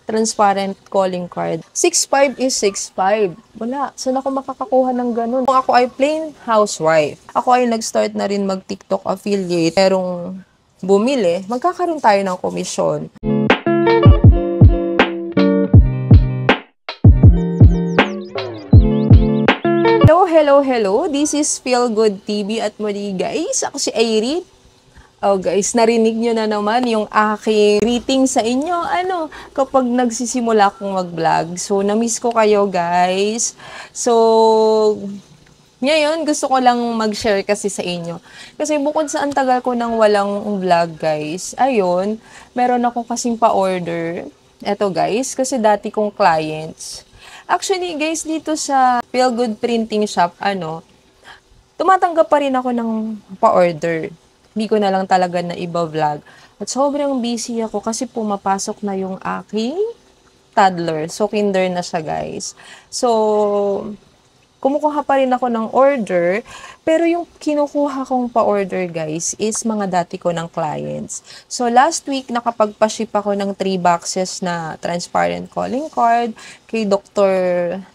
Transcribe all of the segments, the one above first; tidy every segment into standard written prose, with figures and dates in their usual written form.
transparent calling card. 6'5 is 6'5. Wala. Saan ako makakakuha ng ganun? Kung ako ay plain housewife, ako ay nag-start na rin mag-TikTok affiliate, merong bumili, magkakaroon tayo ng komisyon. Hello. This is Feel Good TV at muli guys, ako si Irene. Oh guys, narinig nyo na naman yung aking greeting sa inyo. Kapag nagsisimula akong mag-vlog. So, na-miss ko kayo guys. So, ngayon gusto ko lang mag-share kasi sa inyo. Kasi bukod sa ang tagal ko nang walang vlog guys, ayun, meron ako kasing pa-order. Eto guys, kasi dati kong clients. Actually guys, dito sa Feel Good Printing Shop, tumatanggap pa rin ako ng pa-order. Hindi ko na lang talaga na iba-vlog. At sobrang busy ako kasi pumapasok na yung aking toddler. So, kinder na siya, guys. So, kumukuha pa rin ako ng order. Pero yung kinukuha kong pa-order, guys, is mga dati ko ng clients. So, last week, nakapagpa-ship ako ng 3 boxes na transparent calling card kay Dr.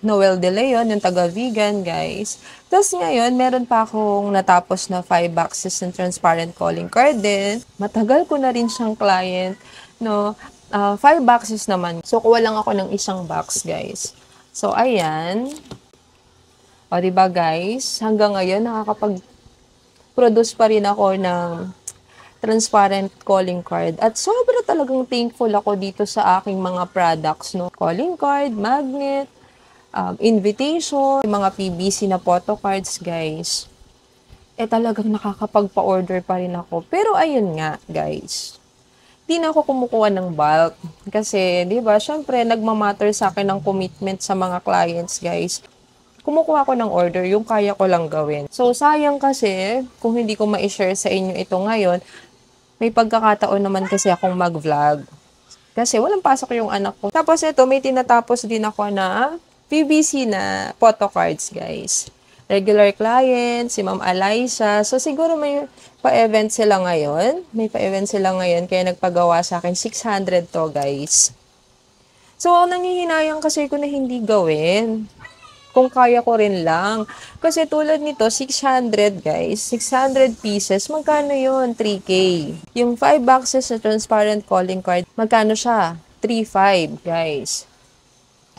Noel De Leon, yung taga-vegan, guys. Tapos ngayon, meron pa akong natapos na 5 boxes ng transparent calling card din. Matagal ko na rin siyang client, no? 5 boxes naman. So, kuha lang ako ng isang box, guys. So, ayan. O, diba, guys? Hanggang ngayon, nakakapag-produce pa rin ako ng transparent calling card. At sobra talagang thankful ako dito sa aking mga products, no? Calling card, magnet, invitation, mga PVC na photo cards, guys. Talagang nakakapagpa-order pa rin ako. Pero ayun nga, guys. Di na ako kumukuha ng bulk. Kasi, di ba, syempre, nagmamatter sa akin ng commitment sa mga clients, guys. Kumukuha ko ng order, yung kaya ko lang gawin. So, sayang kasi, kung hindi ko ma-share sa inyo ito ngayon, may pagkakataon naman kasi akong mag-vlog. Kasi walang pasok yung anak ko. Tapos ito, may tinatapos din ako na PVC na photo cards, guys. Regular client, si Ma'am Eliza. So, siguro may pa-event sila ngayon. Kaya nagpagawa sa akin. 600 to, guys. So, nangihinayang kasi ko na hindi gawin. Kung kaya ko rin lang. Kasi tulad nito, 600, guys. 600 pieces. Magkano yun? 3K. Yung 5 boxes na transparent calling card, magkano siya? 3.5, guys.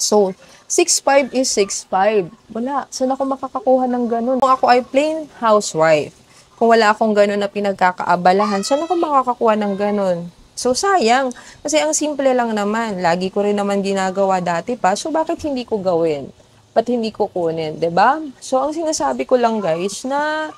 So, 6'5 is 6'5. Wala. Saan ako makakakuha ng ganun? Kung ako ay plain housewife, kung wala akong ganun na pinagkakaabalahan, saan ako makakakuha ng ganun? So, sayang. Kasi ang simple lang naman. Lagi ko rin naman ginagawa dati pa. So, bakit hindi ko gawin? Ba't hindi ko kunin? 'Di ba? So, ang sinasabi ko lang, guys, na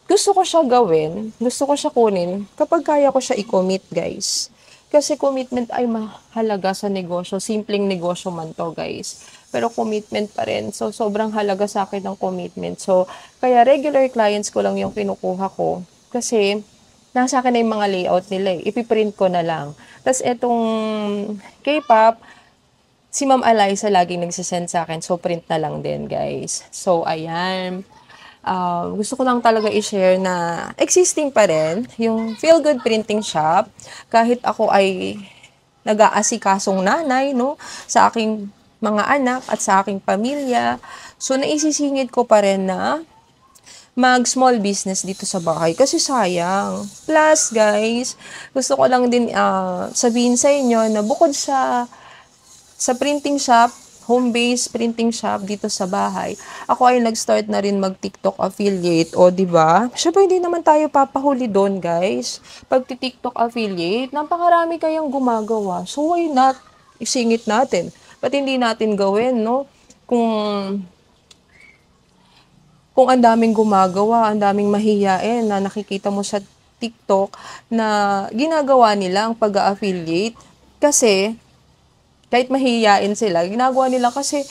gusto ko siya gawin, gusto ko siya kunin kapag kaya ko siya i-commit, guys. Kasi commitment ay mahalaga sa negosyo. Simpleng negosyo man to, guys. Pero commitment pa rin. So, sobrang halaga sa akin ng commitment. So, kaya regular clients ko lang yung kinukuha ko. Kasi, nasa akin na yung mga layout nila eh. Ipiprint ko na lang. Tapos, itong K-pop, si Ma'am Eliza laging nagsisend sa akin. So, print na lang din, guys. So, ayan. Gusto ko lang talaga i-share na existing pa rin yung Feel Good Printing Shop. Kahit ako ay nag-aasikasong nanay, no, sa aking mga anak at sa aking pamilya. So, naisisingit ko pa rin na mag-small business dito sa bahay. Kasi sayang. Plus, guys, gusto ko lang din sabihin sa inyo na bukod sa printing shop, home-based printing shop dito sa bahay, ako ay nag-start na rin mag-TikTok affiliate. O, diba? Syempre, hindi naman tayo papahuli doon, guys. Pag TikTok affiliate, napakarami kayang gumagawa. So, why not? Isingit natin. Ba't hindi natin gawin, no? Kung ang daming gumagawa, ang daming mahihiyain na nakikita mo sa TikTok na ginagawa nila ang pag-affiliate. Kasi, kahit mahihiyain sila, ginagawa nila kasi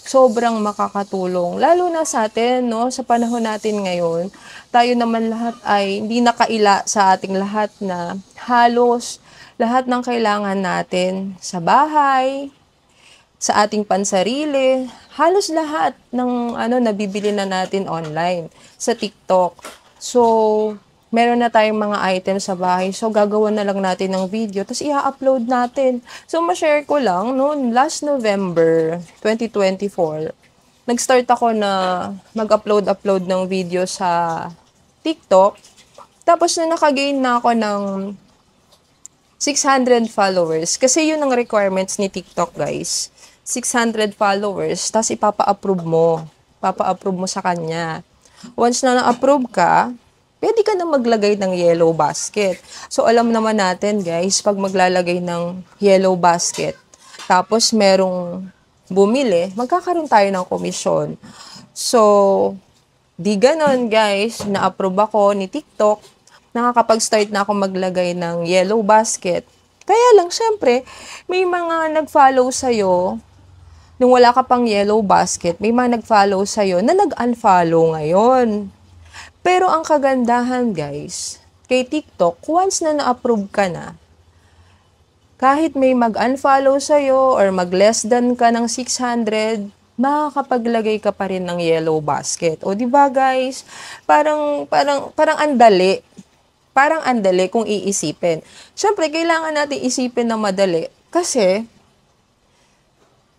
sobrang makakatulong. Lalo na sa atin, no? Sa panahon natin ngayon, tayo naman lahat ay hindi nakaila sa ating lahat na halos lahat ng kailangan natin sa bahay, sa ating pansarili, halos lahat ng nabibili na natin online sa TikTok. So, meron na tayong mga items sa bahay. So, gagawa na lang natin ng video, tapos i-upload natin. So, ma-share ko lang, noon, last November 2024, nag-start ako na mag-upload ng video sa TikTok. Tapos, na nakagain na ako ng 600 followers. Kasi yun ang requirements ni TikTok, guys. 600 followers, tapos ipapa-approve mo. Papa-approve mo sa kanya. Once na na-approve ka, pwede ka na maglagay ng yellow basket. So, alam naman natin, guys, pag maglalagay ng yellow basket, tapos merong bumili, magkakaroon tayo ng komisyon. So, di ganon, guys. Na-approve ako ni TikTok. Nakakapag-start na ako maglagay ng yellow basket. Kaya lang, syempre, may mga nag-follow sa'yo. Nung wala ka pang yellow basket, may mga nag-follow sa'yo na nag-unfollow ngayon. Pero ang kagandahan, guys, kay TikTok, once na na-approve ka na, kahit may mag-unfollow sa'yo or mag-less than ka ng 600, makakapaglagay ka pa rin ng yellow basket. O, di ba, guys? Parang andali. Parang andali kung iisipin. Siyempre, kailangan natin isipin na madali. Kasi,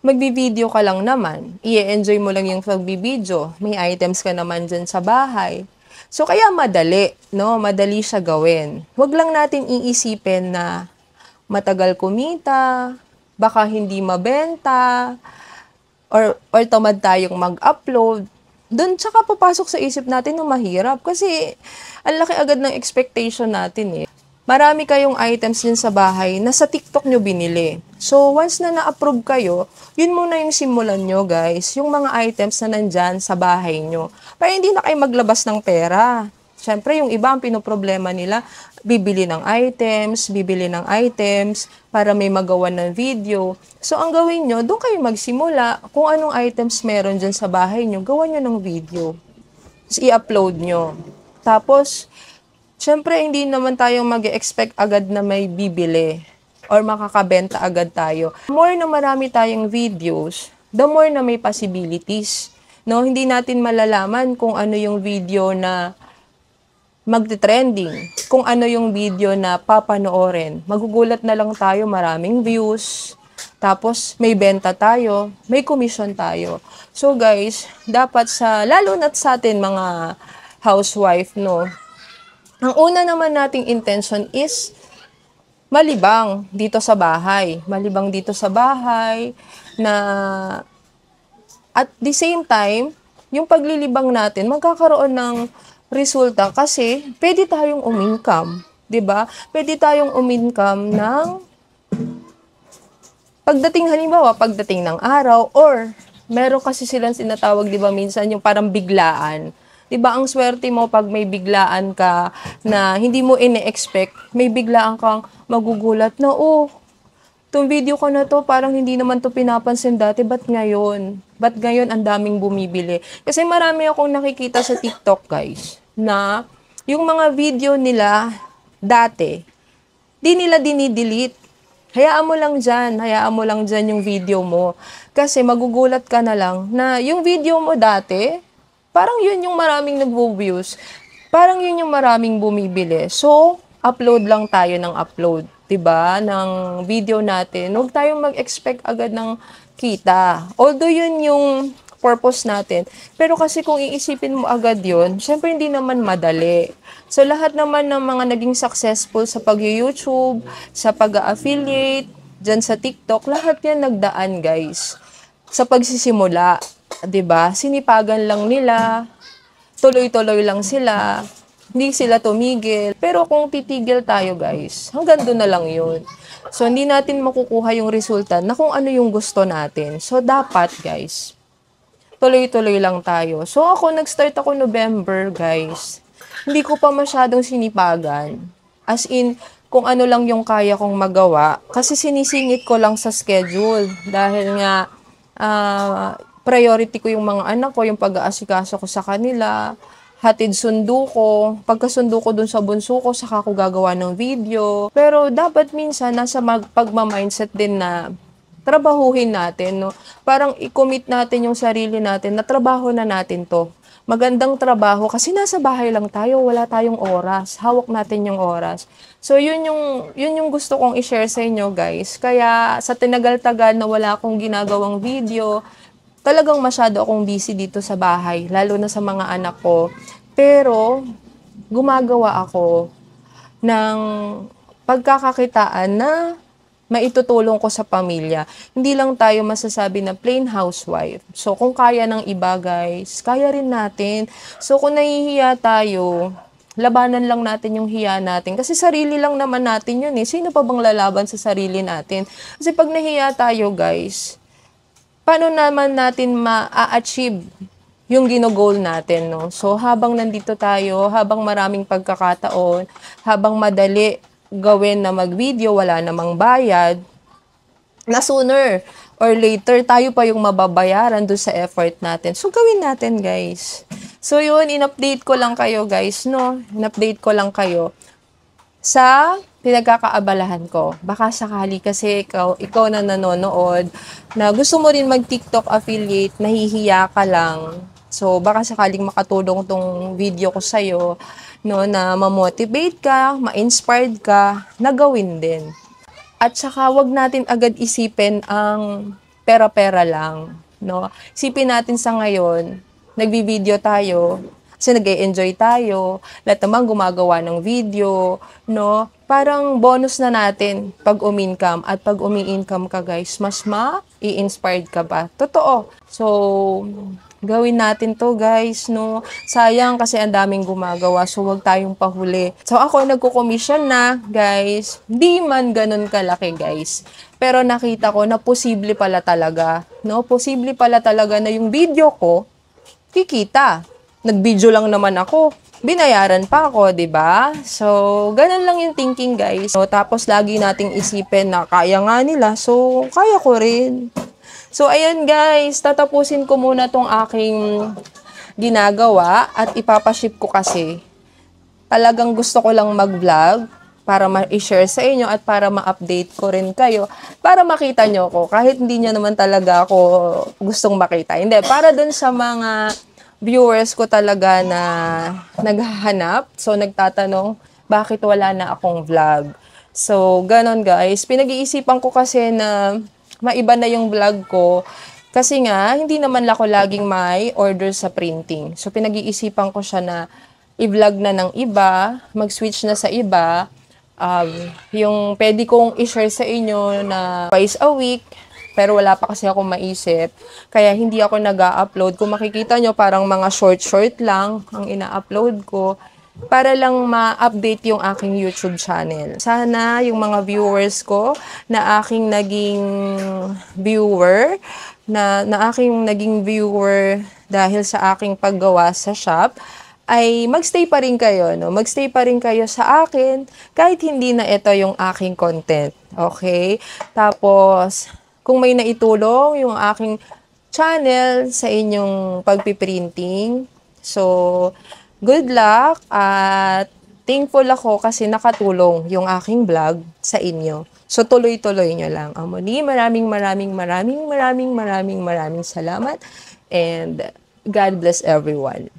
magbi-video ka lang naman. I-enjoy mo lang yung pagbibideo. May items ka naman dyan sa bahay. So, kaya madali, no? Madali siya gawin. Huwag lang natin iisipin na matagal kumita, baka hindi mabenta, or tamad tayong mag-upload. Doon tsaka papasok sa isip natin na mahirap kasi ang laki agad ng expectation natin eh. Marami kayong items din sa bahay na sa TikTok nyo binili. So, once na na-approve kayo, yun muna yung simulan nyo, guys. Yung mga items na nandyan sa bahay nyo. Para hindi na kayo maglabas ng pera. Siyempre, yung iba ang pinoproblema nila, bibili ng items, para may magawa ng video. So, ang gawin nyo, doon kayo magsimula. Kung anong items meron dyan sa bahay nyo, gawa nyo ng video. Tapos, i-upload nyo. Tapos, siyempre, hindi naman tayo mag-expect agad na may bibili or makakabenta agad tayo. The more na marami tayong videos, the more na may possibilities. No, hindi natin malalaman kung ano yung video na magte-trending, kung ano yung video na papanoorin. Magugulat na lang tayo, maraming views, tapos may benta tayo, may commission tayo. So guys, dapat lalo na sa atin mga housewife, no, ang una naman nating intention is malibang dito sa bahay. Malibang dito sa bahay na at the same time, yung paglilibang natin, magkakaroon ng resulta kasi pwede tayong umincome, 'di ba? Pwede tayong umincome ng pagdating ng araw or meron kasi silang sinatawag 'di ba minsan yung parang biglaan. 'Di ba ang swerte mo pag may biglaan ka na hindi mo ine-expect, may biglaan kang magugulat na tong video ko na to, parang hindi naman to pinapansin dati, ba't ngayon? Ba't ngayon ang daming bumibili? Kasi marami akong nakikita sa TikTok, guys, na yung mga video nila dati, di nila dinidelete. Hayaan mo lang dyan yung video mo. Kasi magugulat ka na lang na yung video mo dati, parang yun yung maraming nagvo-views. Parang yun yung maraming bumibili. So, upload lang tayo ng upload, 'di ba? Ng video natin. Huwag tayong mag-expect agad ng kita. Although yun yung purpose natin. Pero kasi kung iisipin mo agad yun, syempre hindi naman madali. So, lahat naman ng mga naging successful sa pag-YouTube, sa pag-affiliate, dyan sa TikTok, lahat yan nagdaan, guys. Sa pagsisimula, 'di ba? Sinipagan lang nila, tuloy-tuloy lang sila, hindi sila tumigil. Pero kung titigil tayo, guys, hanggang doon na lang yun. So, hindi natin makukuha yung resulta na kung ano yung gusto natin. So, dapat, guys, tuloy-tuloy lang tayo. So, nag-start ako November, guys. Hindi ko pa masyadong sinipagan. As in, kung ano lang yung kaya kong magawa. Kasi sinisingit ko lang sa schedule. Dahil nga, priority ko yung mga anak ko, yung pag-aasikaso ko sa kanila, hatid sundo ko. Pagkasundo ko dun sa bunso ko, saka ko gagawa ng video. Pero dapat minsan nasa pagma-mindset din na trabahuhin natin, no? Parang i-commit natin yung sarili natin na trabaho na natin to. magandang trabaho kasi nasa bahay lang tayo, wala tayong oras. Hawak natin yung oras. So, yun yung gusto kong i-share sa inyo, guys. Kaya, sa tinagal-tagal na wala akong ginagawang video, talagang masyado akong busy dito sa bahay, lalo na sa mga anak ko. Pero, gumagawa ako ng pagkakakitaan na maitutulong ko sa pamilya. Hindi lang tayo masasabi na plain housewife. So, kung kaya ng iba, guys, kaya rin natin. So, kung nahihiya tayo, labanan lang natin yung hiya natin. Kasi sarili lang naman natin yun eh. Sino pa bang lalaban sa sarili natin? Kasi pag nahiya tayo, guys, paano naman natin ma-achieve yung ginogol natin, no? So, habang nandito tayo, habang maraming pagkakataon, habang madali gawin na mag-video, wala namang bayad, na sooner or later, tayo pa yung mababayaran doon sa effort natin. So, gawin natin, guys. So, yun, in-update ko lang kayo, guys, no? In-update ko lang kayo sa pinagkakaabalahan ko. Baka sakali kasi ikaw na nanonood, na gusto mo rin mag-TikTok affiliate, nahihiya ka lang. So, baka sakaling makatulong tong video ko sa'yo, no, na ma-motivate ka, ma-inspired ka, na gawin din. At saka, wag natin agad isipin ang pera-pera lang, no? Isipin natin sa ngayon, nagbi-video tayo, kasi nag-e-enjoy tayo, lahat naman gumagawa ng video, no? Parang bonus na natin pag umi-income. At pag umi-income ka, guys, mas ma-i-inspired ka ba? Totoo. So, gawin natin to, guys, no? Sayang kasi ang daming gumagawa, so wag tayong pahuli. So, ako nagko-commission na, guys. Di man ganun kalaki, guys. Pero nakita ko na posible pala talaga, no? Posible pala talaga na yung video ko, kikita. Nag-video lang naman ako. Binayaran pa ako, 'di ba? So, ganun lang yung thinking, guys. So, tapos lagi nating isipin na kaya nga nila, so kaya ko rin. So, ayun, guys, tatapusin ko muna tong aking ginagawa at ipapaship ko kasi. Talagang gusto ko lang mag-vlog para ma-share sa inyo at para ma-update ko rin kayo, para makita nyo ko kahit hindi nyo naman talaga ako gustong makita. Hindi, para dun sa mga viewers ko talaga na naghahanap, so nagtatanong, bakit wala na akong vlog? So, ganon, guys. Pinag-iisipan ko kasi na maiba na yung vlog ko. Kasi nga, hindi naman ako laging may order sa printing. So, pinag-iisipan ko siya na i-vlog na ng iba, mag-switch na sa iba. Yung pwede kong i-share sa inyo na twice a week, pero wala pa kasi akong maisip. Kaya hindi ako nag-a-upload. Kung makikita nyo, parang mga short-short lang ang ina-upload ko para lang ma-update yung aking YouTube channel. Sana yung mga viewers ko na aking naging viewer, na aking naging viewer dahil sa aking paggawa sa shop, ay magstay pa rin kayo, no? Magstay pa rin kayo sa akin kahit hindi na ito yung aking content. Okay? Tapos, kung may naitulong yung aking channel sa inyong pagpiprinting, so, good luck at thankful ako kasi nakatulong yung aking vlog sa inyo. So, tuloy-tuloy nyo lang. Muli, maraming salamat and God bless everyone.